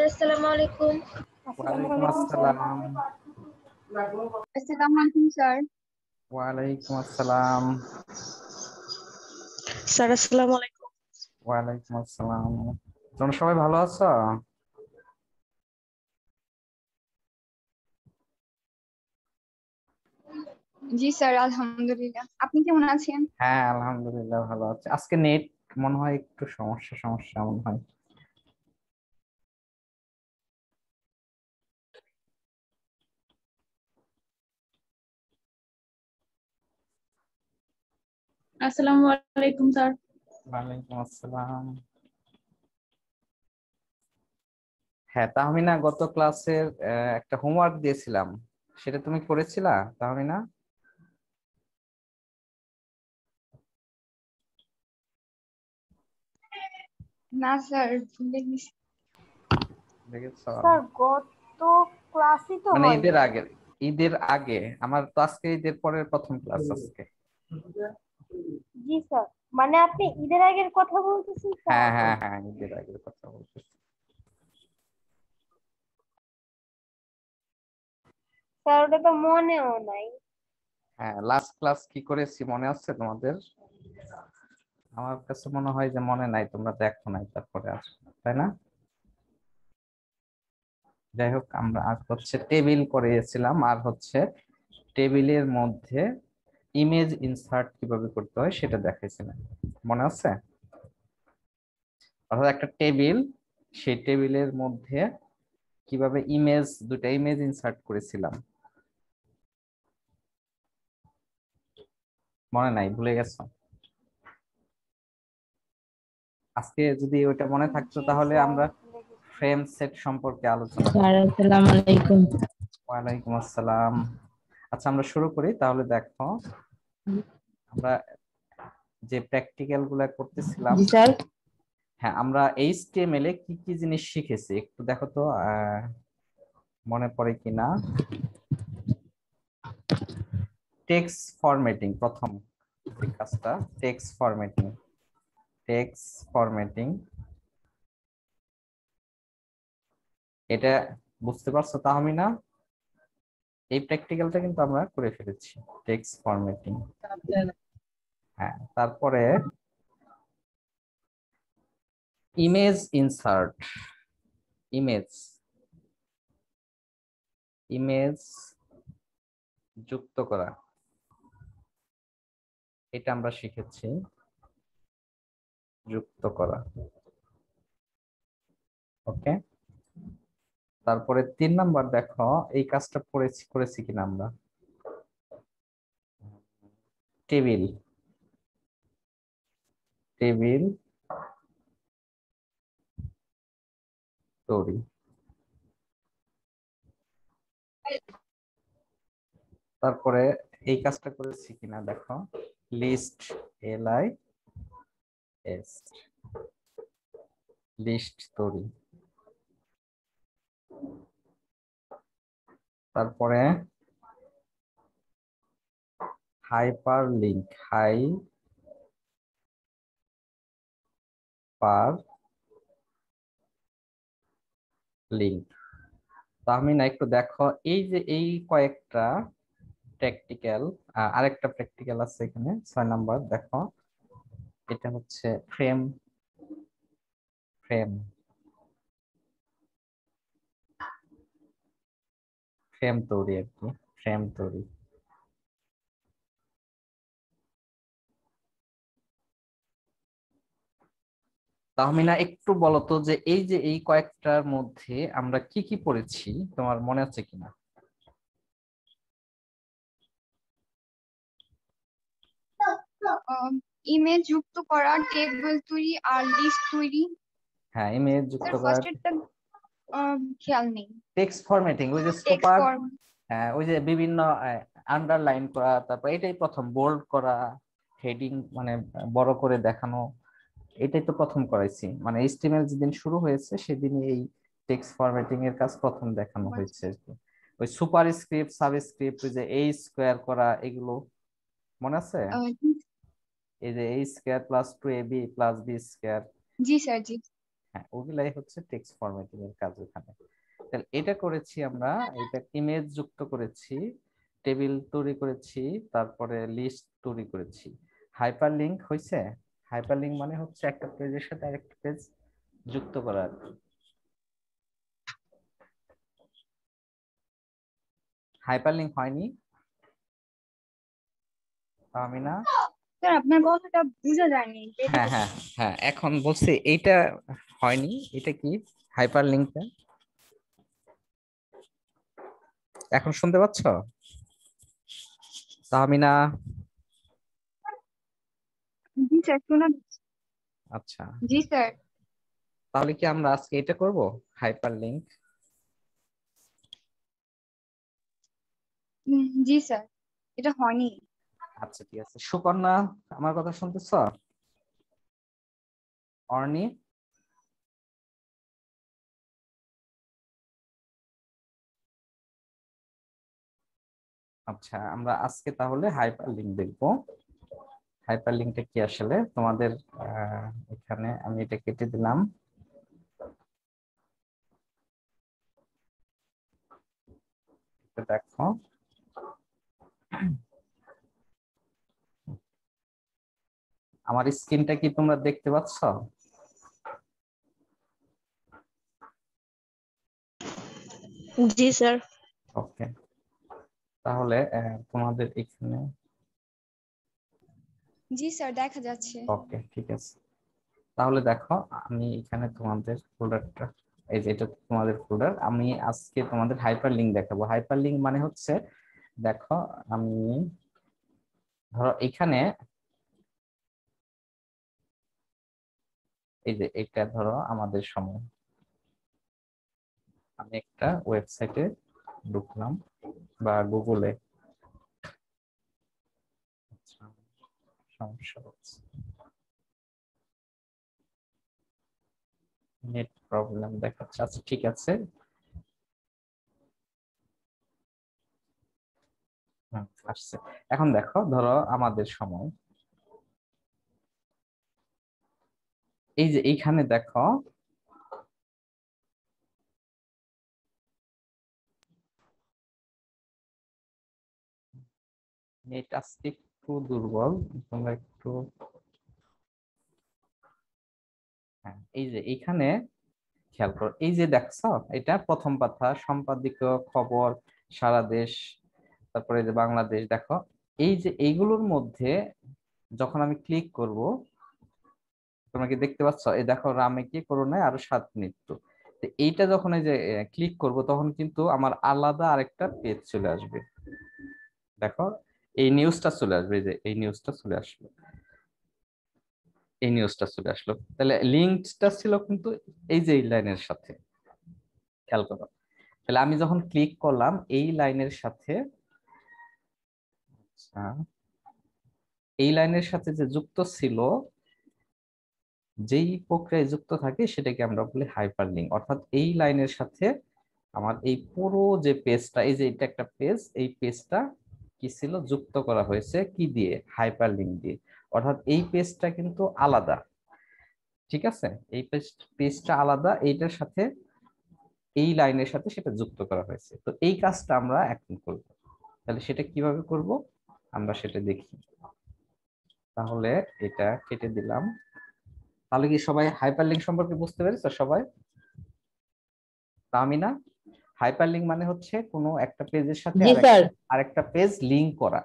আসসালামু আলাইকুম। ওয়ালাইকুম আসসালাম। আসসালামু আলাইকুম স্যার। ওয়ালাইকুম আসসালাম। স্যার আসসালামু আলাইকুম। ওয়ালাইকুম আসসালাম। তোমরা সবাই ভালো আছো? জি স্যার, আলহামদুলিল্লাহ। আপনি কেমন আছেন? হ্যাঁ, আলহামদুলিল্লাহ ভালো আছি। আজকে নেট মনে হয় একটু সমস্যা মনে হয়। আসসালামু আলাইকুম স্যার। ওয়ালাইকুম আসসালাম। হ্যাঁ তাহমিনা, গত ক্লাসের একটা হোমওয়ার্ক দিয়েছিলাম, সেটা তুমি করেছিলা তাহমিনা? না স্যার, ভুলে গেছি। দেখেছো? স্যার গত ক্লাসই তো মানে হয় ঈদের আগে আমার তো আজকে ঈদের পরের প্রথম ক্লাস আজকে। জি স্যার, মানে আপনি ঈদের আগের কথা বলতেছেন স্যার? হ্যাঁ হ্যাঁ হ্যাঁ, ঈদের আগের কথা বলতেছি। স্যার ওটা তো মনেও নাই। হ্যাঁ, লাস্ট ক্লাস কি করেছি মনে আছে তোমাদের? আমার কাছে মনে হয় যে মনে নাই, তোমরা দেখো নাই তারপরে আসো, তাই না? যাই হোক, আমরা আজ হচ্ছে টেবিল করিয়েছিলাম, আর হচ্ছে টেবিলের মধ্যে ইমেজ ইনসার্ট কিভাবে করতে হয় সেটা দেখাইছিলাম, মনে আছে? অর্থাৎ একটা টেবিল, সেই টেবিলের মধ্যে কিভাবে দুটা ইমেজ ইনসার্ট করেছিলাম, মনে নাই, ভুলে গেছো? আজকে যদি ওটা মনে থাকতো জি তাহলে স্যার, আমরা ভুলে গেছি। ফ্রেম সেট সম্পর্কে আলোচনা স্যার করব। আসসালামু আলাইকুম। ওয়ালাইকুম আসসালাম। আচ্ছা, আমরা শুরু করি তাহলে। দেখো, আমরা যে প্র্যাকটিক্যাল গুলা করতেছিলাম, জি স্যার। হ্যাঁ, আমরা এইচটিএমএল এ কি কি জিনিস শিখেছি একটু দেখো তো, মনে পড়ে কিনা। টেক্সট ফরম্যাটিং, প্রথম যে কাজটা, টেক্সট ফরম্যাটিং, এটা বুঝতে পারছো তাহমিনা? এই প্র্যাকটিক্যালটা কিন্তু আমরা করে ফেলেছি, টেক্সট ফরম্যাটিং। হ্যাঁ, তারপরে ইমেজ ইনসার্ট, ইমেজ ইমেজ যুক্ত করা, এটা আমরা শিখেছি, যুক্ত করা। ওকে, তারপরে 3 নাম্বার দেখো, এই কাজটা করেছি কিনা আমরা। টেবিল টেবিল তৈরি, তারপরে এই কাজটা করেছি কিনা দেখো, লিস্ট, LIS, লিস্ট তৈরি। তারপরে হাইপার লিঙ্ক। তো আমি না একটু দেখো, এই যে এই কয়েকটা প্র্যাকটিক্যাল, আরেকটা প্র্যাকটিক্যাল আছে এখানে 6 নাম্বার, দেখো এটা হচ্ছে ফ্রেম ফ্রেম ফ্রেম তৈরি আর কি, ফ্রেম তৈরি। তাহমিনা, একটু বলো তো যে এই কয়েকটার মধ্যে আমরা কি কি পড়েছি, তোমার মনে আছে কিনা? ইমেজ যুক্ত করা, টেবিল তৈরি আর লিস্ট তৈরি। হ্যাঁ, ইমেজ যুক্ত স্যার করা, ফার্স্ট এরটা খেয়াল নেই। টেক্সট ফরম্যাটিং, ওই যে টেক্সট সুপার, ফর্ম। হ্যাঁ ওই যে বিভিন্ন আন্ডারলাইন করা, তারপর এটাই প্রথম বোল্ড করা, হেডিং মানে বড় করে দেখানো, এটাই তো প্রথম করাইছি। মানে এইচটিএমএল যেদিন শুরু হয়েছে সেদিনই এই টেক্সট ফরম্যাটিং এর কাজ প্রথম দেখানো হয়েছে আর কি। ওই সুপার স্ক্রিপ্ট, সাবস্ক্রিপ্ট, ওই যে স্কোয়ার করা, এগুলো মনে আছে? এই যে a² + 2ab + b²। জি স্যার, জি। হ্যাঁ, ওগুলাই হচ্ছে টেক্সট ফরম্যাটিং এর কাজ ওখানে। তাহলে এটা করেছি আমরা, এটা ইমেজ যুক্ত করেছি, টেবিল তৈরি করেছি, তারপরে লিস্ট তৈরি করেছি। হাইপারলিংক হয়েছে। হাইপারলিংক মানে হচ্ছে একটা পেজের সাথে আরেকটা পেজ যুক্ত করা আর কি। হাইপারলিংক হয়নি আমি না? স্যার আপনার কথাটা বোঝা যায়নি। হ্যাঁ হ্যাঁ হ্যাঁ, এখন বলছি এইটা হয়নি। এটা কি হাইপারলিংকটা? এখন শুনতে পাচ্ছ তাহমিনা? জি স্যার, শোনা যাচ্ছে। আচ্ছা, জি স্যার। তাহলে কি আমরা আজকে এটা করব, হাইপারলিংক? জি স্যার, এটা হয়নি। আচ্ছা ঠিক আছে। সুকন্যা, আমার কথা শুনতেছ? অর্নি? আচ্ছা, আমরা আজকে তাহলে হাইপারলিংক দেখব। হাইপারলিংকটা কি আসলে তোমাদের এখানে আমি এটা কেটে দিলাম। দেখো, আমার স্ক্রিনটা কি তোমরা দেখতে পাচ্ছ? জি স্যার। ওকে, তাহলে তোমাদের এখানে জি স্যার, দেখা যাচ্ছে। ওকে ঠিক আছে। তাহলে দেখো, আমি এখানে তোমাদের ফোল্ডারটা, এই যে এটা তোমাদের ফোল্ডার, আমি আজকে তোমাদের হাইপারলিংক দেখাবো। হাইপারলিংক মানে হচ্ছে, দেখো আমি ধরো এখানে এই যে এটা ধরো আমাদের সময়, আমি একটা ওয়েবসাইটে ঢুকলাম বা গুগলে, আচ্ছা সমস্যা হচ্ছে, নেট প্রবলেম দেখাচ্ছে। আচ্ছা ঠিক আছে, আসছে। এখন দেখো, ধরো আমাদের সময়, এই যে এইখানে দেখো, নেট আজকে একটু দুর্বল, তোমরা একটু, হ্যাঁ এই যে এইখানে খেয়াল করো, এই যে দেখছো এটা প্রথম পাতা, সম্পাদকীয়, খবর, সারা দেশ, তারপরে এই যে বাংলাদেশ। দেখো এই যে এইগুলোর মধ্যে যখন আমি ক্লিক করব, তোমরা কি দেখতে পাচ্ছ, এই দেখো রামে কি করোনায় আরো 7 মৃত্যু। তো এইটা যখন এই যে ক্লিক করব, তখন কিন্তু আমার আলাদা আরেকটা পেজ চলে আসবে। দেখো এই নিউজটা চলে আসবে, এই যে এই নিউজটা চলে আসলো, এই নিউজটা চলে আসলো। তাহলে লিঙ্কটা ছিল কিন্তু এই যে এই লাইনের সাথে, খেয়াল করো। তাহলে আমি যখন ক্লিক করলাম এই লাইনের সাথে, আচ্ছা, এই লাইনের সাথে যে যুক্ত ছিল, যেই প্রক্রিয়ায় যুক্ত থাকে সেটাকে আমরা বলি হাইপার লিঙ্ক। অর্থাৎ এই লাইনের সাথে আমার এই পুরো যে পেজটা, এই যে এটা একটা পেজ, এই পেজটা কি ছিল, যুক্ত করা হয়েছে কি দিয়ে, হাইপার লিঙ্ক দিয়ে। অর্থাৎ এই পেজটা কিন্তু আলাদা, ঠিক আছে, এই পেজটা আলাদা, এইটার সাথে এই লাইনের সাথে সেটা যুক্ত করা হয়েছে। তো এই কাজটা আমরা এখন করব। তাহলে সেটা কিভাবে করব আমরা সেটা দেখি। তাহলে এটা কেটে দিলাম। তাহলে কি সবাই হাইপারলিংক সম্পর্কে বুঝতে পেরেছো সবাই? তা আমি না, হাইপারলিংক মানে হচ্ছে কোনো একটা পেজের সাথে জি স্যার। আরেকটা পেজ লিংক করা।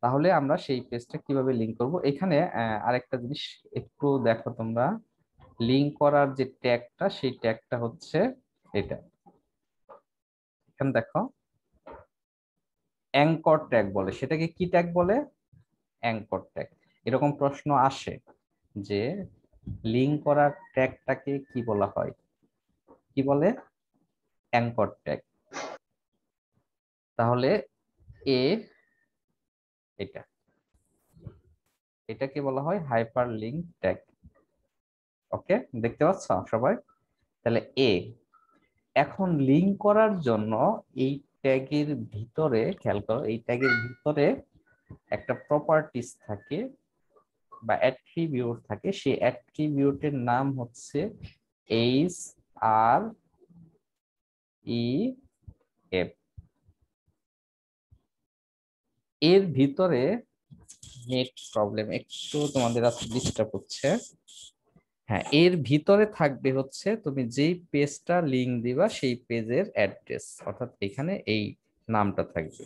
তাহলে আমরা সেই পেজটা কিভাবে লিংক করব, এখানে আরেকটা জিনিস একটু দেখো তোমরা, লিংক করার যে ট্যাগটা, সেই ট্যাগটা হচ্ছে এটা। এখানে দেখো অ্যাঙ্কর ট্যাগ বলে, সেটাকে কি ট্যাগ বলে, অ্যাঙ্কর ট্যাগ। এরকম প্রশ্ন আসে যে লিংক করার ট্যাগটাকে কি বলা হয়, কি বলে, অ্যাঙ্কর ট্যাগ। তাহলে এ এটা, এটাকে বলা হয় হাইপার লিংক ট্যাগ। ওকে, দেখতে পাচ্ছ সবাই? তাহলে এ, এখন লিংক করার জন্য এই ট্যাগের ভিতরে, খেয়াল করো, এই ট্যাগের ভিতরে একটা প্রপার্টিজ থাকে বা অ্যাট্রিবিউট থাকে। সেই অ্যাট্রিবিউটের নাম হচ্ছে এইচ আর ই এফ। এর ভিতরে নেট প্রবলেম একটু তোমাদের আজকে ডিস্টার্ব হচ্ছে। হ্যাঁ, এর ভিতরে থাকবে হচ্ছে তুমি যেই পেজটা লিংক দিবা সেই পেজের অ্যাড্রেস, অর্থাৎ এখানে এই নামটা থাকবে।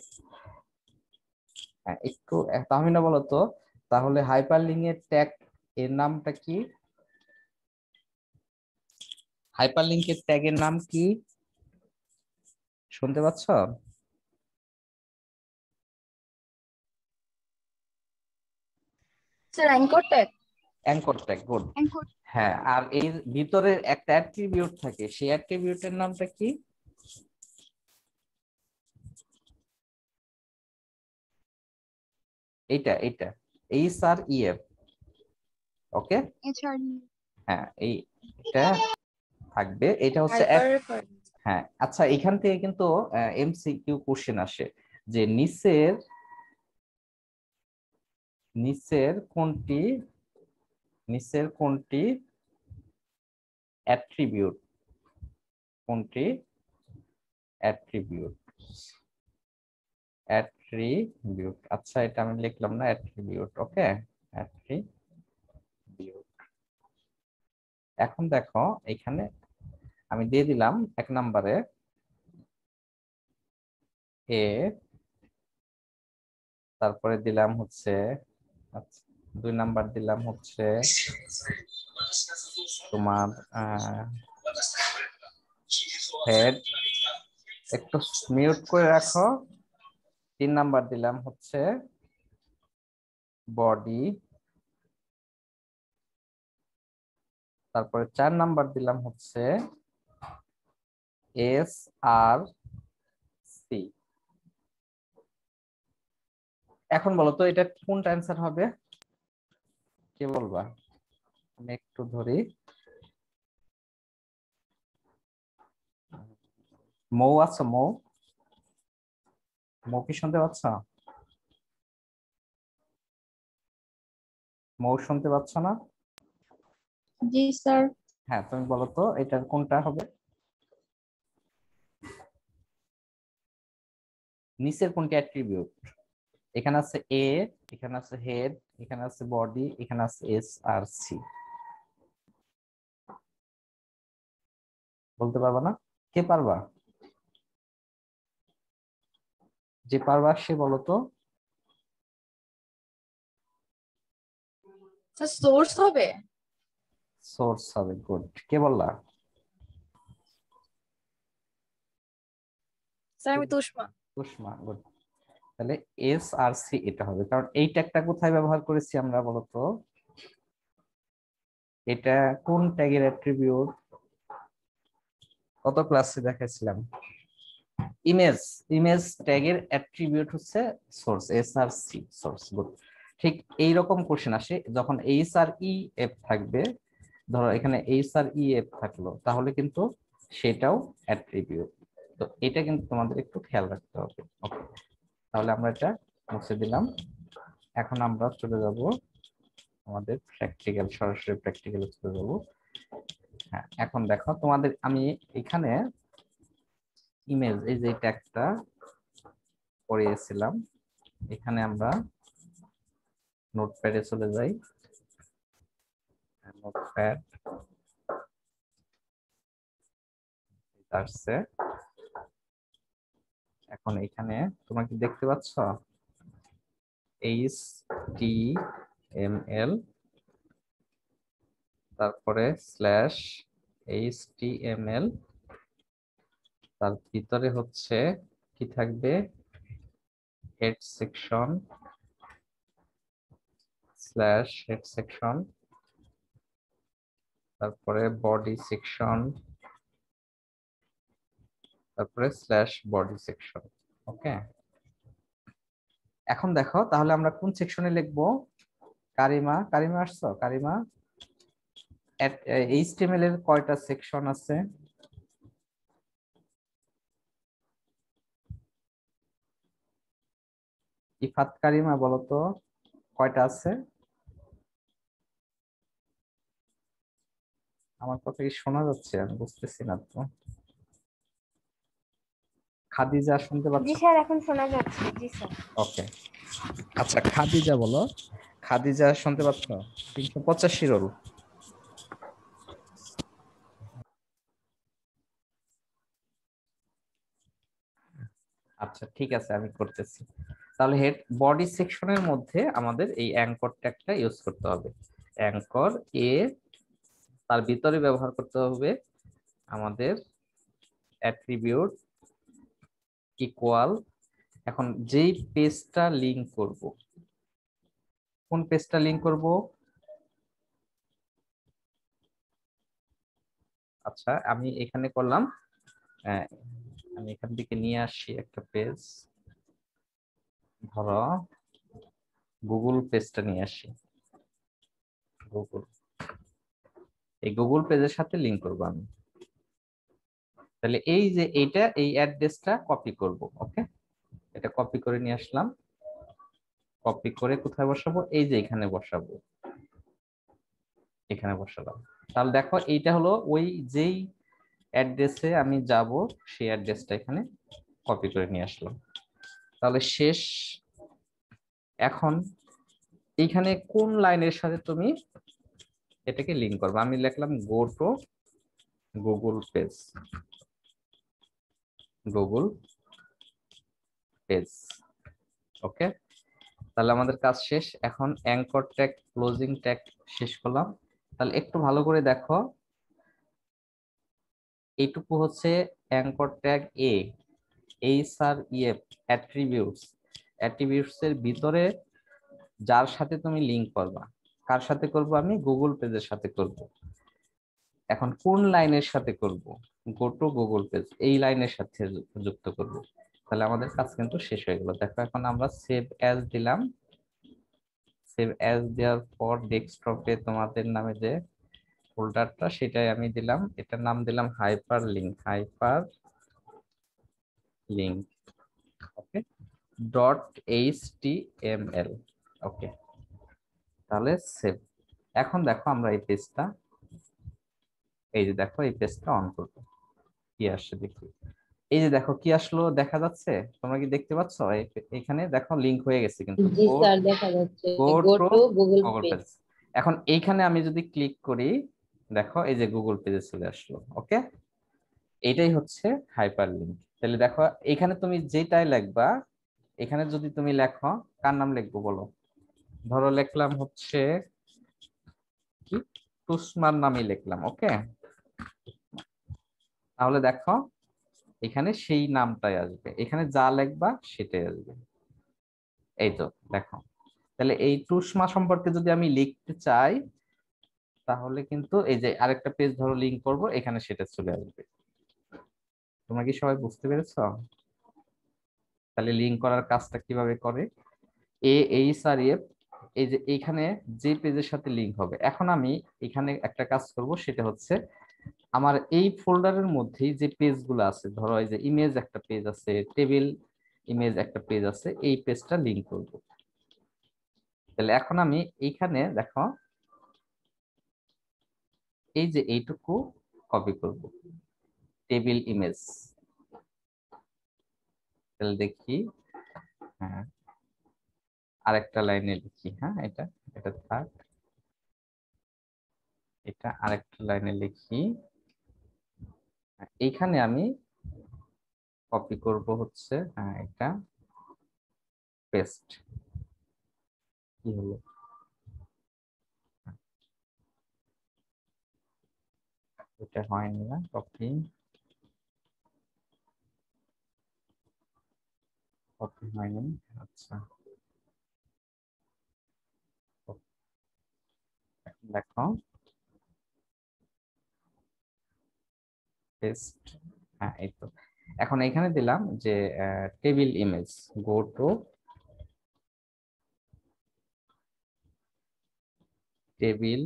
হ্যাঁ, একটু তাহমিনা বলো তো, তাহলে হাইপার লিংকের ট্যাগ এর নামটা কি? হাইপার লিংকের ট্যাগের নাম কি শুনতে পাচ্ছ? Sir anchor tag. Anchor tag, good. Anchor হ্যাঁ, আর এর ভিতরে একটা অ্যাট্রিবিউট থাকে, সেই অ্যাট্রিবিউটের নামটা কি? এইটা এইচ আর ই এফ। ওকে, এইচআরই হ্যাঁ এইটা থাকবে, এটা হচ্ছে হাইপার হ্যাঁ। আচ্ছা, এখান থেকে কিন্তু এমসিকিউ কোশ্চেন আসে যে নিচের কোনটি অ্যাট্রিবিউট, কোনটি অ্যাট্রিবিউট। আচ্ছা, এটা আমি লিখলাম না, অ্যাট্রিবিউট। ওকে, অ্যাট্রিবিউট। এখন দেখো এখানে আমি দিয়ে দিলাম এক নম্বরে এ, তারপরে দিলাম হচ্ছে, আচ্ছা, 2 নাম্বার দিলাম হচ্ছে তোমার হেড, একটু মিউট করে রাখো। 3 নাম্বার দিলাম হচ্ছে বডি, তারপরে 4 নাম্বার দিলাম হচ্ছে এস আর সি। এখন বলো তো এটা কোনটা অ্যান্সার হবে, কে বলবা? আমি একটু ধরি, মৌ আছো? মৌ কি শুনতে পাচ্ছ? মৌ শুনতে পাচ্ছ না? জি স্যার। হ্যাঁ, তুমি বলো তো এটার কোনটা হবে? নিচের কোনটি অ্যাট্রিবিউট? এখানে আছে এ, এখানে আছে হেড, এখানে আছে বডি, এখানে আছে এস আর সি। বলতে পারবা না? কে পারবা? যে পারবা সে বলো তো। স্যার সোর্স হবে। সোর্স হবে, গুড। কে বললা? স্যার আমি তুষ্মা। সুষমা, গুড। তাহলে এস আর সি এটা হবে, কারণ এই ট্যাগটা কোথায় ব্যবহার করেছি আমরা বলো তো? এটা কোন ট্যাগের অ্যাট্রিবিউট? কত ক্লাসে দেখাইছিলাম? ইমেজ ট্যাগের অ্যাট্রিবিউট হচ্ছে সোর্স, এস আর সি, সোর্স, গুড। ঠিক এইরকম কোশ্চেন আসে যখন এইচ আর ই এফ থাকবে। ধরো এখানে এইচ আর ই এফ থাকলো, তাহলে কিন্তু সেটাও অ্যাট্রিবিউট। তো এটা কিন্তু তোমাদের একটু খেয়াল রাখতে হবে। ওকে, তাহলে আমরা এটা মুছে দিলাম। এখন আমরা চলে যাব আমাদের প্র্যাকটিক্যাল, সরাসরি প্র্যাকটিক্যালে চলে যাব। হ্যাঁ, এখন দেখো তোমাদের আমি এখানে ইমেজ, এই যে ট্যাগটা করিয়েছিলাম, এখানে আমরা নোটপ্যাডে চলে যাই। নোটপ্যাড আসছে, এখন এখানে তোমরা কি দেখতে পাচ্ছ? HTML, তারপরে স্ল্যাশ HTML, তার ভিতরে হচ্ছে কি থাকবে? Head section slash head section, তারপরে বডি সেকশন, তারপরে স্ল্যাশ বডি সেকশন। ওকে, এখন দেখো তাহলে আমরা কোন সেকশনে লিখবো? কারিমা আসছো? কারিমা, HTML এর কয়টা সেকশন আছে? ইফাত কারিমা বলো তো কয়টা আছে? আমার কথা কি শোনা যাচ্ছে? আমি বুঝতেছি না তো। খাদিজা শুনতে পাচ্ছ? জি স্যার, এখন শোনা যাচ্ছে। জি স্যার। ওকে, আচ্ছা খাদিজা বলো। খাদিজা শুনতে পাচ্ছ? 385 রোল। আচ্ছা ঠিক আছে, আমি করতেছি। তাহলে হেড বডি সেকশনের মধ্যে আমাদের এই অ্যাঙ্কর ট্যাগটা ইউজ করতে হবে। অ্যাঙ্কর এ, তার ভিতরে ব্যবহার করতে হবে আমাদের অ্যাট্রিবিউট ইকুয়াল। এখন যেই পেজটা লিংক করব, কোন পেজটা লিংক করব? আচ্ছা আমি এখানে করলাম, আমি এখান থেকে নিয়ে আসি একটা পেজ, ধরো গুগল পেজটা নিয়ে আসি। গুগল, এই গুগল পেজের সাথে লিংক করব আমি। তাহলে এই যে এইটা, এই অ্যাড্রেসটা কপি করব। ওকে, এটা কপি করে নিয়ে আসলাম। কপি করে কোথায় বসাবো? এই যে এখানে বসাবো, এখানে বসালাম। তাহলে দেখো এইটা হলো ওই যেই অ্যাড্রেসে আমি যাব, সেই অ্যাড্রেসটা এখানে কপি করে নিয়ে আসলাম। তাহলে শেষ। এখন এইখানে কোন লাইনের সাথে তুমি এটাকে লিংক করবে? আমি লিখলাম go to Google page, Google page. Okay, তাহলে আমাদের কাজ শেষ। এখন অ্যাঙ্কর ট্যাগ, ক্লোজিং ট্যাগ শেষ করলাম। তাহলে একটু ভালো করে দেখো, এইটুকু হচ্ছে অ্যাঙ্কর ট্যাগ এ, এইচআরইএফ অ্যাট্রিবিউটস। অ্যাট্রিবিউটস এর ভিতরে যার সাথে তুমি লিংক করবা, কার সাথে করব? আমি গুগল পেজের সাথে করব। এখন কোন লাইনের সাথে করব? গো টু গুগল পেজ, এই লাইনের সাথে যুক্ত করব। তাহলে আমাদের কাজ কিন্তু শেষ হয়ে গেল। দেখো এখন আমরা সেভ অ্যাজ দিলাম। সেভ অ্যাজ দেওয়ার পর ডেস্কটপে তোমাদের নামে যে ফোল্ডারটা, সেটাই আমি দিলাম। এটার নাম দিলাম হাইপার লিংক, হাইপার লিংক। ওকে, ডট এইচটিএমএল। ওকে, তাহলে সেভ। এখন দেখো আমরা এই পেজটা, এই যে দেখো এই পেজটা অন করবো, কি আসছে দেখি। এই যে দেখো কি আসলো, দেখা যাচ্ছে? তোমরা কি দেখতে পাচ্ছ? এখানে দেখো লিংক হয়ে গেছে কিন্তু জি স্যার, দেখা যাচ্ছে। Go go to to Google Google page. Page. এখন এইখানে আমি যদি ক্লিক করি, দেখো এই যে গুগল পেজে চলে আসলো। ওকে, এটাই হচ্ছে হাইপার লিংক। তাহলে দেখো এখানে তুমি যেটাই লিখবা, এখানে যদি তুমি লেখো, কার নাম লিখবো বলো? ধরো লিখলাম হচ্ছে কি, তুসমার নামই লিখলাম। ওকে, তাহলে দেখো এখানে সেই নামটাই আসবে, এখানে যা লিখবা সেটাই আসবে। এই তো দেখো। তাহলে এই তুষ্মা সম্পর্কে যদি আমি লিখতে চাই, তাহলে কিন্তু এই যে আরেকটা পেজ ধরো লিংক করব, এখানে সেটা চলে আসবে। তোমরা কি সবাই বুঝতে পেরেছো? তাহলে লিংক করার কাজটা কিভাবে করে? এইচআরএফ, এই যে এইখানে যে পেজের সাথে লিংক হবে। এখন আমি এখানে একটা কাজ করব, সেটা হচ্ছে আমার এই ফোল্ডারের মধ্যেই যে পেজগুলো আছে, ধরো এই যে ইমেজ একটা পেজ আছে, টেবিল ইমেজ একটা পেজ আছে, এই পেজটা লিংক করব। তাহলে এখন আমি এইখানে দেখো, এই যে এইটুকু কপি করব, টেবিল ইমেজ। তাহলে দেখি, হ্যাঁ আরেকটা লাইনে লিখি, হ্যাঁ এটা, এটা থাক, এটা আরেকটা লাইনে লিখি। এইখানে আমি কপি করব হচ্ছে, হ্যাঁ এটা পেস্ট। কি হলো? এটা হয়নি না কপি, কপি হয়নি। আচ্ছা দেখো পেস্ট, হ্যাঁ এই তো। এখন এখানে দিলাম যে table image, go to table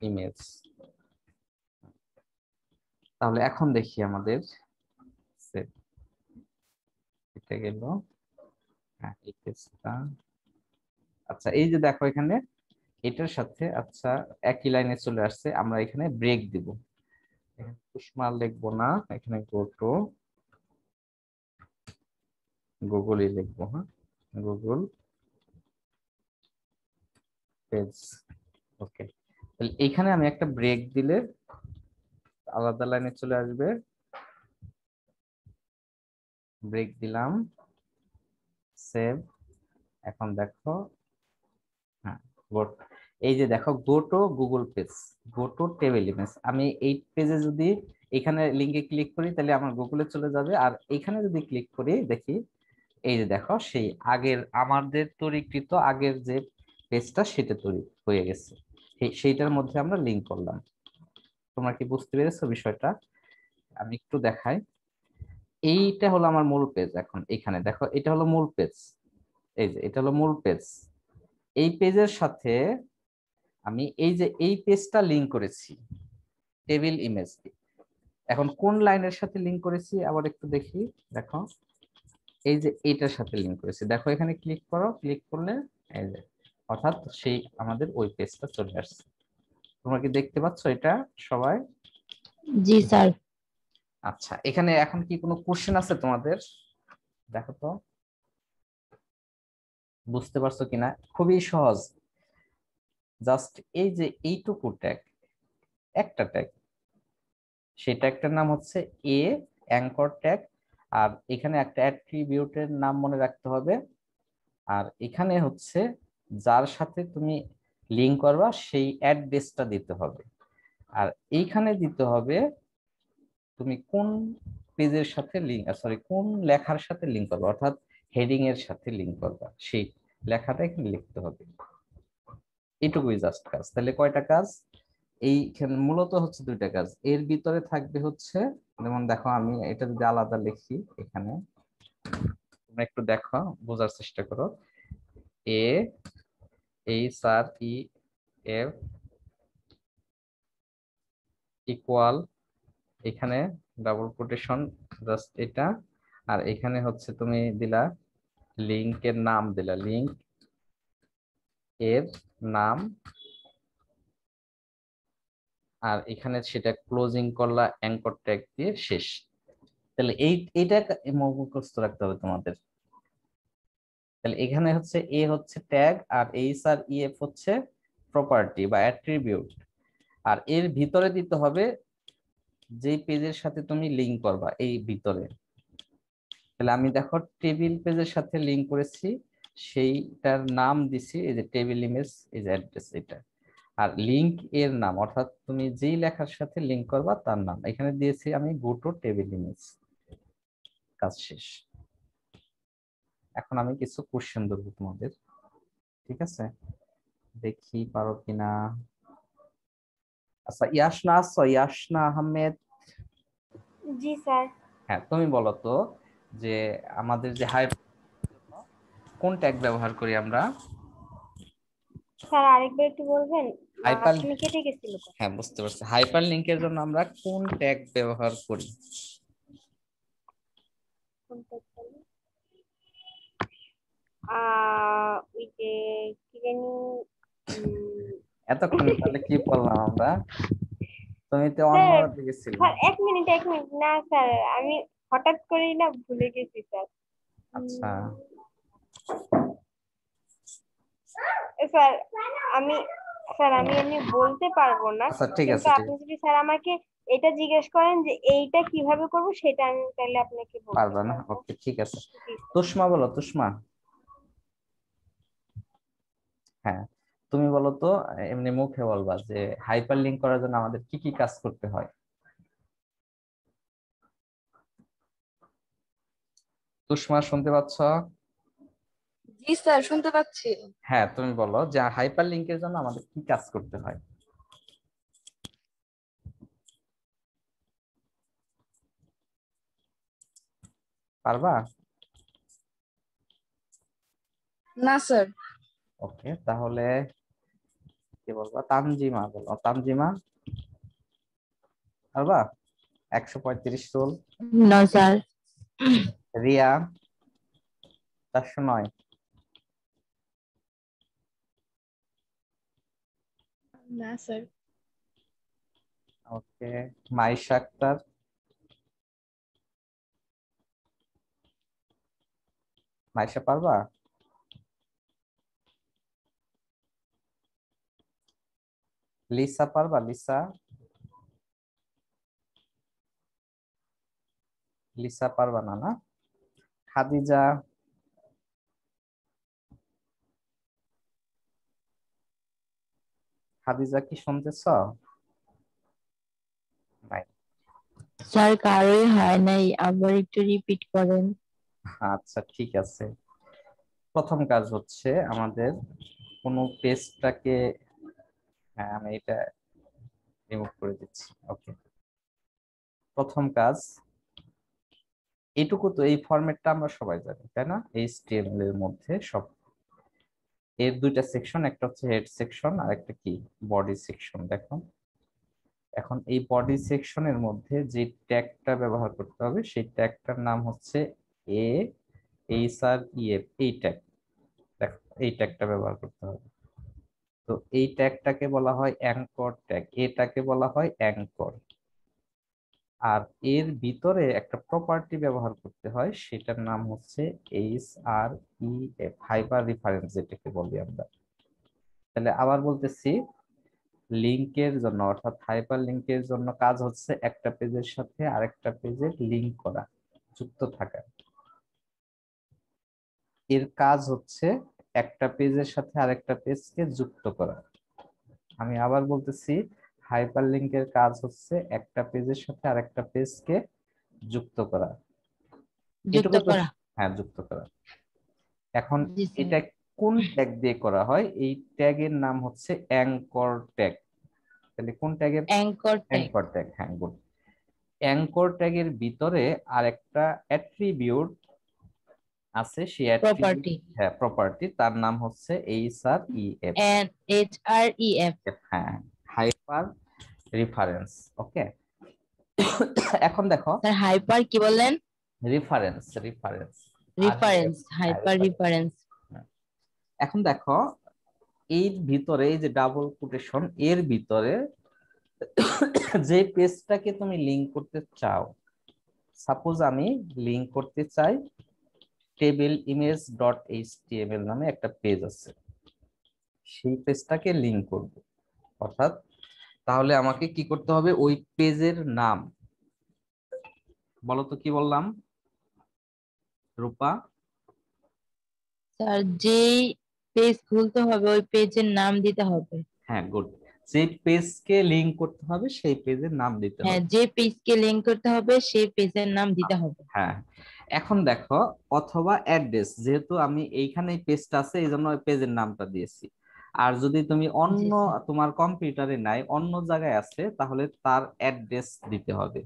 image. তাহলে এখন দেখি আমাদের সেভ, এটা গেল, হ্যাঁ এই পেজটা। আচ্ছা এই যে দেখো এখানে এটার সাথে আচ্ছা একই লাইনে চলে আসছে, আমরা এখানে ব্রেক দিব। এখানে তুষ্মা লিখবো না, এখানে গো টু গুগলই লিখবো। হ্যাঁ, গুগল পেজ। ওকে, তাহলে এখানে আমি একটা ব্রেক দিলে আলাদা লাইনে চলে আসবে। ব্রেক দিলাম, সেভ। এখন দেখো, হ্যাঁ, এই যে দেখো গো to Google page, go to table image. আমি এই পেজে যদি এখানে লিঙ্কে ক্লিক করি তাহলে আমার গুগলে চলে যাবে, আর এখানে যদি ক্লিক করি দেখি এই যে দেখো সেই আগের আমাদের তৈরিকৃত আগের যে পেজটা সেটা তৈরি হয়ে গেছে। সেইটার মধ্যে আমরা লিঙ্ক করলাম। তোমরা কি বুঝতে পেরেছো বিষয়টা? আমি একটু দেখাই। এইটা হলো আমার মূল পেজ। এখন এখানে দেখো এটা হলো মূল পেজ, এই যে এটা হলো মূল পেজ। এই পেজের সাথে আমি এই যে এই পেজটা লিংক করেছি টেবিল ইমেজ। এখন কোন লাইনের সাথে লিংক করেছি আবার একটু দেখি। দেখো এই যে এইটার সাথে লিংক করেছি, দেখো এখানে ক্লিক করো, ক্লিক করলে এই যে অর্থাৎ সেই আমাদের ওই পেজটা চলে আসছে। তোমরা কি দেখতে পাচ্ছ এটা সবাই? জি স্যার। আচ্ছা, এখানে এখন কি কোনো কোশ্চেন আছে তোমাদের? দেখো তো বুঝতে পারছো কিনা। খুবই সহজ, জাস্ট এই যে এইটুকু ট্যাগ, একটা ট্যাগ, সেই ট্যাগটার নাম হচ্ছে এ অ্যাঙ্কর ট্যাগ। আর এখানে একটা অ্যাট্রিবিউটের নাম মনে রাখতে হবে। আর এখানে হচ্ছে যার সাথে তুমি লিংক করবা সেই অ্যাড্রেসটা দিতে হবে। আর এইখানে দিতে হবে তুমি কোন পেজের সাথে লিংক, সরি কোন লেখার সাথে লিংক করবা, অর্থাৎ হেডিং এর সাথে লিংক করবা, সেই লেখাটা এখানে লিখতে হবে। এইটুকুই জাস্ট কাজ। তাহলে কয়টা কাজ? এইখানে মূলত হচ্ছে দুইটা কাজ। এর ভিতরে থাকবে হচ্ছে, যেমন দেখো আমি এটা যদি আলাদা লিখি এখানে, তোমরা একটু দেখো বোঝার চেষ্টা করো। A H R E F equal, এখানে ডাবল কোটেশন জাস্ট এটা, আর এখানে হচ্ছে তুমি দিলা লিংকের নাম, দিলা লিংক এর নাম, আর এখানে সেটা ক্লোজিং করলা অ্যাঙ্কর ট্যাগ দিয়ে শেষ। তাহলে এইটা মুখস্থ রাখতে হবে তোমাদের। তাহলে এখানে হচ্ছে এ হচ্ছে ট্যাগ, আর এইচ আর ই এফ হচ্ছে প্রপার্টি বা অ্যাট্রিবিউট। আর এর ভিতরে দিতে হবে যে পেজের সাথে তুমি লিংক করবা এই ভিতরে। তাহলে আমি দেখো টেবিল পেজের সাথে লিংক করেছি, সেইটার নাম দিছি এই যে টেবিল ইমেজ, এই যে অ্যাড্রেস এটা। আর লিংক এর নাম অর্থাৎ তুমি যেই লেখার সাথে লিংক করবা তার নাম এখানে দিয়েছি আমি গো টু টেবিল ইমেজ। কাজ শেষ। এখন আমি কিছু কোশ্চেন ধরবো তোমাদের, ঠিক আছে? দেখি পারো কিনা। আচ্ছা, ইয়াসনা আসছো? ইয়াসনা আহমেদ। জি স্যার। হ্যাঁ, তুমি বলো তো যে আমাদের যে হাই কোন ট্যাগ ব্যবহার করি আমরা? স্যার আরেকবার একটু বলবেন, হাইপার, মাঝখানে কেটে গেছিল। হ্যাঁ বুঝতে পারছি। হাইপার লিংকের জন্য আমরা কোন ট্যাগ ব্যবহার করি? ওই যে কি জানি, এতক্ষণ তাহলে কি বললাম আমরা? তুমি তো স্যার অন্য দিকে ছিলে। স্যার এক মিনিট না স্যার, আমি হঠাৎ করেই না ভুলে গেছি স্যার। আচ্ছা স্যার আমি আমি এমনি বলতে পারবো না, আচ্ছা, ঠিক কিন্তু আছে, ঠিক আপনি আছে। যদি স্যার আমাকে এটা জিজ্ঞেস করেন যে এইটা কিভাবে করব, সেটা আমি তাহলে আপনাকে বলতে পারবা না? পারবো। ওকে, ঠিক আছে। জি তুষ্মা বলো, তুষ্মা। হ্যাঁ, তুমি বলো তো, এমনি মুখে বলবা যে হাইপার লিংক করার জন্য আমাদের কি কি কাজ করতে হয়। তুষ্মা শুনতে পাচ্ছ? জি স্যার, শুনতে পাচ্ছি। হ্যাঁ, তুমি বলো যে হাইপার লিংকের জন্য আমাদের কি কাজ করতে হয়। পারবা? না স্যার। ওকে, তাহলে কি বলবা? তানজিমা বলো, তানজিমা পারবা? 135 রুল। No sir. রিয়া 409। না স্যার। ওকে, মাইশা আক্তার, মাইশা পারবা? লিসা পারবা? লিসা, লিসা পারবা না? না, খাদিজা, খাদিজা কি শুনতেছ? নাই। স্যার কারোই হয় নাই, আবার একটু রিপিট করেন। আচ্ছা ঠিক আছে। প্রথম কাজ হচ্ছে আমাদের কোনো পেজটাকে, হ্যাঁ আমি এটা রিমুভ করে দিচ্ছি। ওকে, প্রথম কাজ এইটুকু, তো এই ফরম্যাটটা আমরা সবাই জানি তাই না? HTML এর মধ্যে সব এর দুইটা সেকশন, একটা হচ্ছে হেড সেকশন আর একটা কি বডি সেকশন। দেখো এখন এই বডি সেকশনের মধ্যে যে ট্যাগটা ব্যবহার করতে হবে সেই ট্যাগটার নাম হচ্ছে AHREF, এই ট্যাগ। দেখো এই ট্যাগটা ব্যবহার করতে হবে। তো এই ট্যাগটাকে বলা হয় অ্যাঙ্কর ট্যাগ, এটাকে বলা হয় অ্যাঙ্কর। আর এর ভিতরে একটা প্রপার্টি ব্যবহার করতে হয়, সেটার নাম হচ্ছে HREF, হাইপার রেফারেন্স যেটাকে বলি আমরা। তাহলে আবার বলতেছি, লিংকের জন্য অর্থাৎ হাইপার লিংকের জন্য কাজ হচ্ছে একটা পেজের সাথে আরেকটা পেজের লিংক করা, যুক্ত থাকা। এর কাজ হচ্ছে একটা পেজের সাথে আরেকটা পেজকে যুক্ত করা। আমি আবার বলতেছি, হাইপার লিংকের কাজ হচ্ছে একটা পেজের সাথে আরেকটা পেজকে যুক্ত করা। যুক্ত এটুকু তো, করা। হ্যাঁ যুক্ত করা। এখন জি স্যার। এটা কোন ট্যাগ দিয়ে করা হয়? এই ট্যাগের নাম হচ্ছে অ্যাঙ্কর ট্যাগ। তাহলে কোন ট্যাগের? Anchor tag. অ্যাঙ্কর ট্যাগ, হ্যাঁ গুড। অ্যাঙ্কর ট্যাগের ভিতরে আরেকটা অ্যাট্রিবিউট আছে, সেই অ্যাট্রিবিউট, প্রপার্টি। হ্যাঁ প্রপার্টি, তার নাম হচ্ছে HREF। HREF। হ্যাঁ, হাইপার রেফারেন্স। ওকে, এখন দেখো, স্যার হাইপার কি বললেন? রেফারেন্স, রেফারেন্স আর রেফারেন্স, হাইপার রেফারেন্স। এখন দেখো এর ভিতরে এই যে ডাবল কোটেশন, এর ভিতরে যে পেজটাকে তুমি লিংক করতে চাও, সাপোজ আমি লিংক করতে চাই টেবিল ইমেজ ডট এইচটিএমএল নামে একটা পেজ আছে, সেই পেজটাকে লিংক করব। অর্থাৎ তাহলে আমাকে কি করতে হবে? ওই পেজের নাম, বলো তো কি বললাম রূপা? স্যার যেই পেজ খুলতে হবে ওই পেজের নাম দিতে হবে। হ্যাঁ গুড, যে পেজকে লিংক করতে হবে সেই পেজের নাম দিতে হ্যাঁ, হবে। যে পেজকে লিংক করতে হবে সেই পেজের নাম দিতে হবে। হ্যাঁ, এখন দেখো, অথবা অ্যাড্রেস, যেহেতু আমি এইখানে পেজটা আছে এই জন্য পেজের নামটা দিয়েছি। আর যদি তুমি জি অন্য, স্যার। তোমার কম্পিউটারে নাই, অন্য জায়গায় আছে, তাহলে তার অ্যাড্রেস দিতে হবে।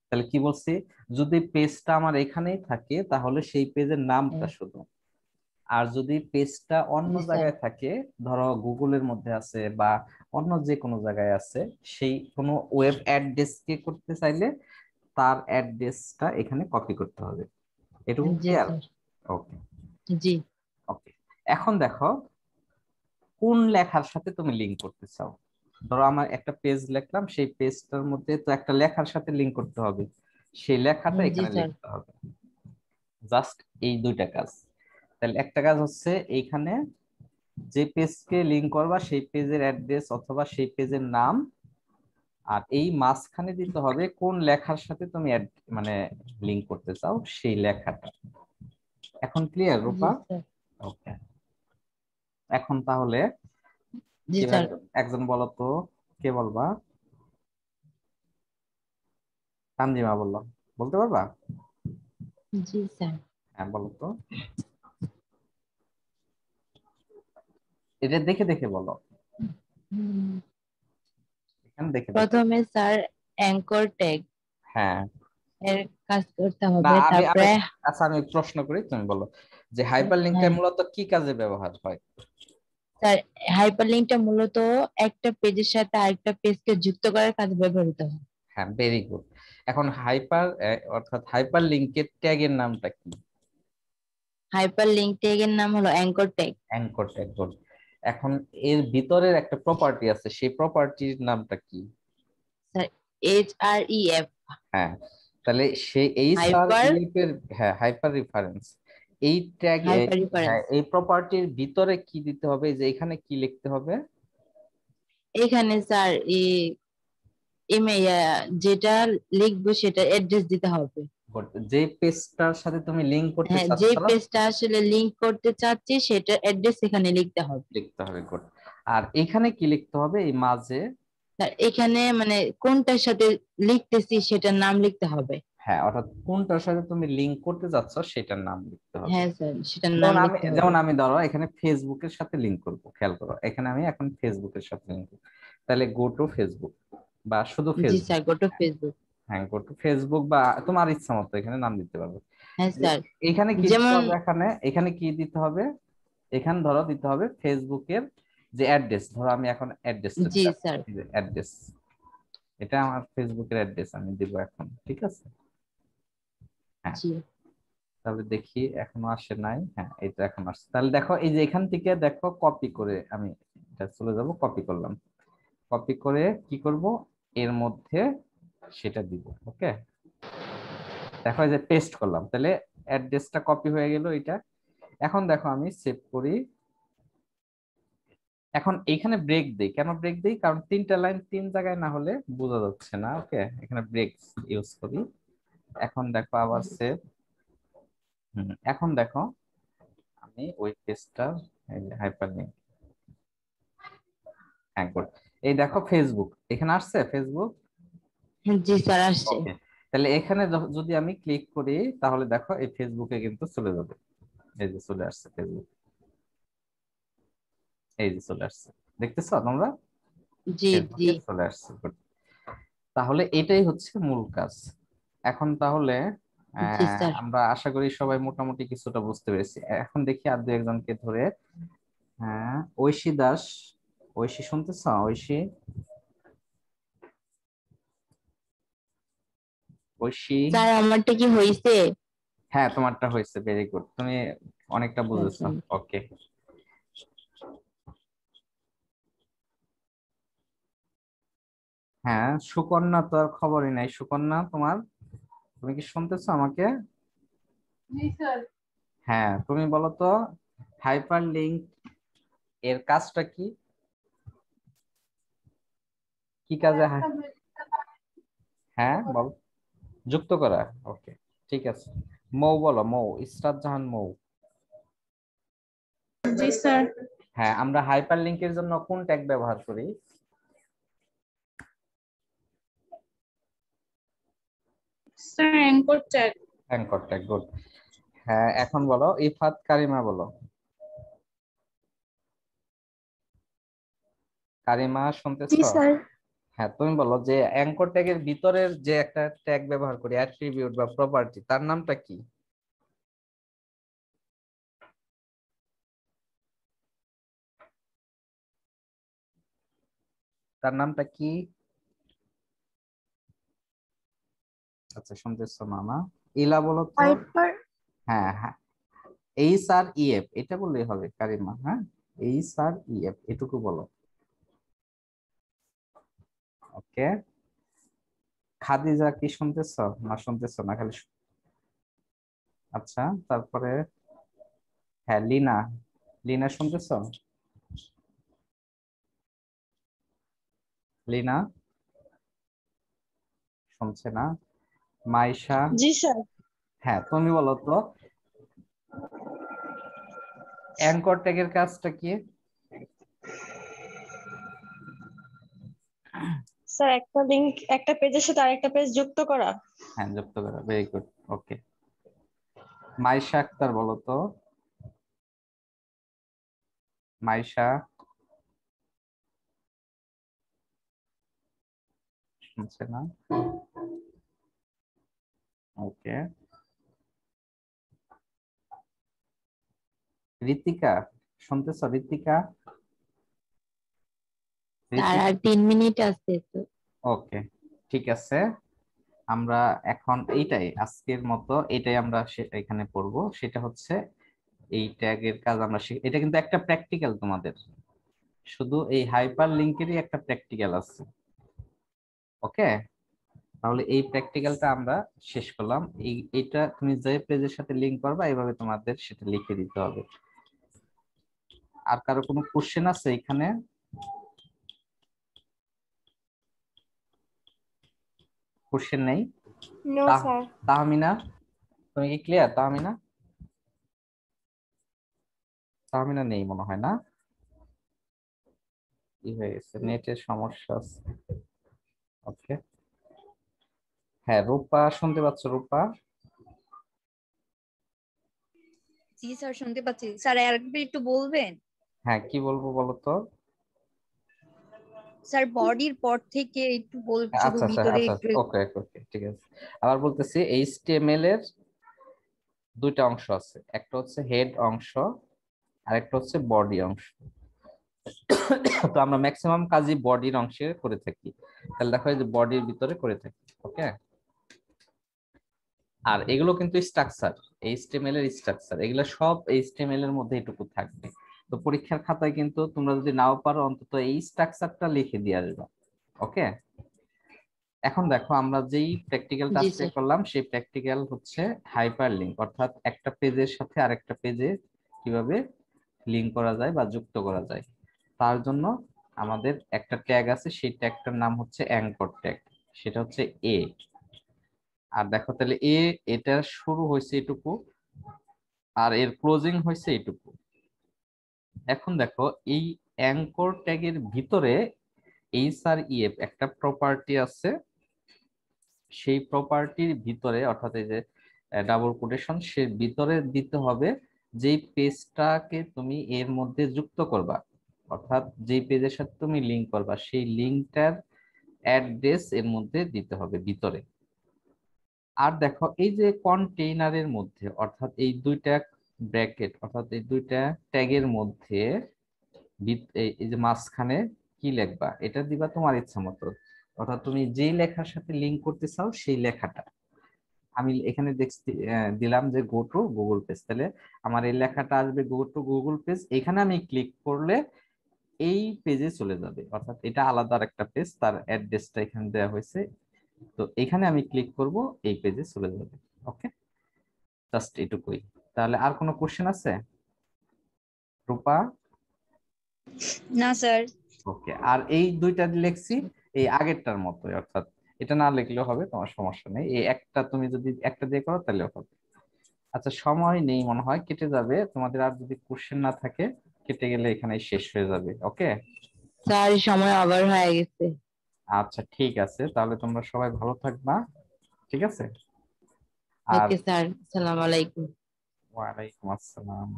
তাহলে কি বলছি, যদি পেজটা আমার এখানেই থাকে তাহলে সেই পেজের নামটা হ্যাঁ। শুধু। আর যদি পেজটা অন্য জি স্যার। জায়গায় থাকে, ধরো গুগলের মধ্যে আছে বা অন্য যে কোনো জায়গায় আছে, সেই কোনো ওয়েব অ্যাড্রেস কে করতে চাইলে তার অ্যাড্রেসটা এখানে কপি করতে হবে। এটুকু জি ক্লিয়ার? স্যার। ওকে, জি। ওকে। এখন দেখো কোন লেখার সাথে তুমি লিংক করতে চাও। ধরো আমার একটা পেজ লিখলাম, সেই পেজটার মধ্যে তো একটা লেখার সাথে লিংক করতে হবে, সেই লেখাটা জি এখানে স্যার। লিখতে হবে। জাস্ট এই দুইটা কাজ। তাহলে একটা কাজ হচ্ছে এইখানে যে পেজকে লিংক করবা সেই পেজের অ্যাড্রেস অথবা সেই পেজের নাম, আর এই মাঝখানে দিতে হবে কোন লেখার সাথে তুমি মানে লিংক করতে চাও সেই লেখাটা। এখন ক্লিয়ার জি রূপা? স্যার। ওকে, এখন তাহলে জি কেউ স্যার। একজন বলো তো, কে বলবা? তানজিমা বললো, বলতে পারবা? জি স্যার। হ্যাঁ বলো তো, এটা দেখে দেখে বলো, হুম, এখানে দেখে দেখে। প্রথমে স্যার অ্যাঙ্কর ট্যাগ হ্যাঁ, এর কাজ করতে না হবে, আমি তারপরে আচ্ছা আমি প্রশ্ন করি, তুমি বলো যে হাইপার লিঙ্কটা হ্যাঁ মূলত কি কাজে ব্যবহার হয়? স্যার, হাইপারলিংকটা মূলত একটা পেজের সাথে আরেকটা পেজকে যুক্ত করার কাজে ব্যবহৃত হয়। হ্যাঁ ভেরি গুড। এখন হাইপার অর্থাৎ হাইপার লিঙ্কের ট্যাগের নামটা কি? হাইপারলিংক ট্যাগের নাম হলো anchor tag. Anchor tag. Good. এখন এর ভিতরের একটা প্রপার্টি আছে, সেই প্রপার্টির নামটা কি? স্যার HREF হ্যাঁ, তাহলে এই সার হাইপার ইএফ এর, হ্যাঁ, হাইপার রেফারেন্স, এই ট্যাগ, হাইপার হ্যাঁ, রেফারেন্স। এই প্রপার্টির ভিতরে কি দিতে হবে, যে এখানে কি লিখতে হবে? এখানে স্যার যেটা লিখবো সেটা অ্যাড্রেস দিতে হবে। যে পেজটার সাথে তুমি লিংক করতে হ্যাঁ, যে চাচ্ছ পেজটা আসলে লিংক করতে চাচ্ছি সেটা অ্যাড্রেস এখানে লিখতে হবে। লিখতে হবে, গুড। আর এখানে কি লিখতে হবে এই মাঝে? স্যার এখানে মানে কোনটার সাথে লিখতেছি সেটার নাম লিখতে হবে। হ্যাঁ, অর্থাৎ কোনটার সাথে তুমি লিংক করতে যাচ্ছ সেটার নাম লিখতে হবে। হ্যাঁ স্যার, সেটার নাম লিখতে হবে। যেমন আমি ধরো এখানে ফেসবুকের সাথে লিংক করব, খেয়াল করো, এখানে আমি এখন ফেসবুকের সাথে লিংক করব, তাহলে গো টু ফেসবুক বা শুধু জি Facebook. Sir, go to Facebook. হ্যাঁ, গো টু ফেসবুক বা তোমার ইচ্ছা মতো এখানে নাম দিতে পারবে। হ্যাঁ স্যার, এখানে কি দিতে যেমন হবে? এখানে কি দিতে হবে? এখানে ধরো দিতে হবে ফেসবুকের যে অ্যাড্রেস, ধরো আমি এখন অ্যাড্রেসটা জি স্যার। অ্যাড্রেস, এটা আমার ফেসবুকের অ্যাড্রেস আমি দিব এখন, ঠিক আছে? হ্যাঁ, জি তাহলে দেখি এখনো আসে নাই। হ্যাঁ, এটা এখন আসছে। তাহলে দেখো এই যে এখান থেকে দেখো কপি করে আমি এটা চলে যাব, কপি করলাম, কপি করে কি করব এর মধ্যে সেটা দিব। ওকে, দেখো এই যে পেস্ট করলাম, তাহলে অ্যাড্রেসটা কপি হয়ে গেল এটা। এখন দেখো আমি সেভ করি। এখন এইখানে ব্রেক দেই, কেন ব্রেক দেই? কারণ তিনটা লাইন তিন জায়গায় না হলে বোঝা যাচ্ছে না। ওকে, এখানে ব্রেক ইউজ করি। এখন দেখো আবার সেভ। এখন দেখো আমি ওই পেজটা হাইপারলিংক, হ্যাঁ গুড, এই দেখো ফেসবুক এখানে আসছে, ফেসবুক। জি স্যার, আসছে। ওকে, তাহলে এখানে যদি আমি ক্লিক করি তাহলে দেখো এই ফেসবুকে কিন্তু চলে যাবে, এই যে চলে আসছে ফেসবুক, এই যে চলে আসছে, দেখতেছো তোমরা? জি জি ফেসবুকে চলে আসছে, good। তাহলে এটাই হচ্ছে মূল কাজ। এখন তাহলে জি স্যার। আমরা আশা করি সবাই মোটামুটি কিছুটা বুঝতে পেরেছি। এখন দেখি আর দু একজনকে ধরে। হ্যাঁ, ঐশী দাস, ঐশী শুনতেছ? ঐশী, ঐশী। স্যার আমারটা কি হয়েছে? হ্যাঁ, তোমারটা হয়েছে, ভেরি গুড, তুমি অনেকটা বুঝেছো। আচ্ছা। ওকে, হ্যাঁ, সুকন্যা তো আর খবরই নাই। সুকন্যা, তুমি কি শুনতেছো আমাকে? হ্যাঁ, তুমি বলো তো হাইপার লিংক এর কাজটা কি? কি কাজে হ্যাঁ বল, যুক্ত করা। ওকে, ঠিক আছে। মৌ বলো, মৌ, ইসরাত জাহান মৌ। জি স্যার। হ্যাঁ, আমরা হাইপার লিংকের জন্য কোন ট্যাগ ব্যবহার করি? Sir anchor tag. Anchor tag, good. হ্যাঁ, এখন বলো ইফাত কারিমা বলো। কারিমা জি শুনতেছো? স্যার। হ্যাঁ, তুমি বলো যে অ্যাঙ্কর ট্যাগের ভিতরের যে একটা ট্যাগ ব্যবহার করি, অ্যাট্রিবিউট বা প্রপার্টি, তার নামটা কি? তার নামটা কি? আচ্ছা, শুনতেছো না না? ইলা বলো তো। হাইপার। হ্যাঁ হ্যাঁ, এইচ আর ইএফ এটা বললেই হবে কারিমা। হ্যাঁ, এইচ আর ইএফ এটুকু বলো। ওকে, খাদিজা কি শুনতেছো না? শুনতেছো না খালি আচ্ছা, তারপরে হ্যাঁ লিনা, লিনা শুনতেছো? লিনা শুনছে না। মাইশা, জি স্যার। হ্যাঁ তুমি বলো তো অ্যাঙ্কর ট্যাগের কাজটা কি? স্যার একটা লিংক একটা পেজের সাথে আরেকটা পেজ যুক্ত করা। হ্যাঁ, যুক্ত করা, ভেরি গুড। ওকে, মাইশা আক্তার বলো তো। মাইশা শুনছে না। ওকে, ঋতিকা শুনতেছ? ঋতিকা, স্যার আর 3 মিনিট আছে তো। ওকে, ঠিক আছে। আমরা এখন এইটাই আজকের মতো এটাই আমরা এখানে পড়বো, সেটা হচ্ছে এই ট্যাগের কাজ আমরা এটা কিন্তু একটা প্র্যাকটিক্যাল তোমাদের, শুধু এই হাইপার লিঙ্কেরই একটা প্র্যাকটিক্যাল আছে। ওকে, তাহলে এই প্র্যাকটিক্যালটা আমরা শেষ করলাম। এইটা তুমি যে পেজের সাথে লিংক করবা এইভাবে তোমাদের সেটা লিখে দিতে হবে। আর কারো কোনো কোশ্চেন আছে এখানে? কোশ্চেন নেই? No sir. তাহমিনা, তুমি কি ক্লিয়ার? তাহমিনা, তাহমিনা নেই মনে হয় না, কি হয়ে গেছে, নেটের সমস্যা আছে। ওকে, হ্যাঁ রূপা শুনতে পাচ্ছ? রূপা, জি স্যার শুনতে পাচ্ছি। স্যার আরেকবার একটু বলবেন? হ্যাঁ কি বলবো বলো তো? স্যার বডির পর থেকে একটু শুধু আচ্ছা আচ্ছা ভিতরে আচ্ছা, একটু। ওকে ওকে ঠিক আছে। আবার বলতেছি, এইচটিএমএল এর দুইটা অংশ আছে, একটা হচ্ছে হেড অংশ আর একটা হচ্ছে বডি অংশ। তো আমরা ম্যাক্সিমাম কাজই বডির অংশে করে থাকি, তাহলে দেখো এই যে বডির ভিতরে করে থাকি। ওকে, আর এগুলো কিন্তু স্ট্রাকচার, এইচটিএমএল এর স্ট্রাকচার, এগুলো সব এইচটিএমএল এর মধ্যে এটুকু থাকবে। তো পরীক্ষার খাতায় কিন্তু তোমরা যদি নাও পারো অন্তত এই স্ট্রাকচারটা লিখে দিয়ে আসবা। ওকে, এখন দেখো আমরা যেই প্র্যাকটিক্যালটা জি আজকে স্যার। করলাম সেই প্র্যাকটিক্যাল হচ্ছে হাইপারলিংক, অর্থাৎ একটা পেজের সাথে আরেকটা পেজে কিভাবে লিংক করা যায় বা যুক্ত করা যায়। তার জন্য আমাদের একটা ট্যাগ আছে, সেই ট্যাগটার নাম হচ্ছে অ্যাঙ্কর ট্যাগ, সেটা হচ্ছে এ। আর দেখো তাহলে এটা শুরু হয়েছে এটুকু আর এর ক্লোজিং হয়েছে এটুকু। এখন দেখো এই অ্যাঙ্কর ট্যাগের ভিতরে এইচ আর ইএফ একটা প্রপার্টি আছে, সেই প্রপার্টির ভিতরে অর্থাৎ এই যে ডাবল কোটেশন, সে ভিতরে দিতে হবে যেই পেজটাকে তুমি এর মধ্যে যুক্ত করবা, অর্থাৎ যেই পেজের সাথে তুমি লিংক করবা সেই লিংকটার অ্যাড্রেস এর মধ্যে দিতে হবে ভিতরে। আর দেখো এই যে কন্টেইনারের মধ্যে অর্থাৎ এই দুইটা ব্র্যাকেট অর্থাৎ এই দুইটা ট্যাগের মধ্যে এই যে মাঝখানে কি লিখবা এটা দিবা তোমার ইচ্ছা মতো, অর্থাৎ তুমি যেই লেখার সাথে লিংক করতে চাও সেই লেখাটা। আমি এখানে দেখছি দিলাম যে গো টু গুগল পেজ, তাহলে আমার এই লেখাটা আসবে গো টু গুগল পেজ, এখানে আমি ক্লিক করলে এই পেজে চলে যাবে, অর্থাৎ এটা আলাদা একটা পেজ, তার অ্যাড্রেসটা এখানে দেওয়া হয়েছে, তো এখানে আমি ক্লিক করব এই পেজে চলে যাবে। ওকে, জাস্ট এটুকুই। তাহলে আর কোনো কোশ্চেন আছে রূপা? না স্যার। ওকে, আর এই দুইটা লিখছি এই আগেরটার মতোই, অর্থাৎ এটা না লিখলেও হবে, তোমার সমস্যা নেই, এই একটা তুমি যদি একটা দিয়ে করো তাহলে হবে। আচ্ছা সময় নেই মনে হয়, কেটে যাবে, তোমাদের আর যদি কোশ্চেন না থাকে কেটে গেলে এখানেই শেষ হয়ে যাবে। ওকে, স্যার সময় ওভার হয়ে গেছে। আচ্ছা ঠিক আছে, তাহলে তোমরা সবাই ভালো থাকবা, ঠিক আছে। আর ওকে স্যার, আসসালামু আলাইকুম। ওয়ালাইকুম আসসালাম।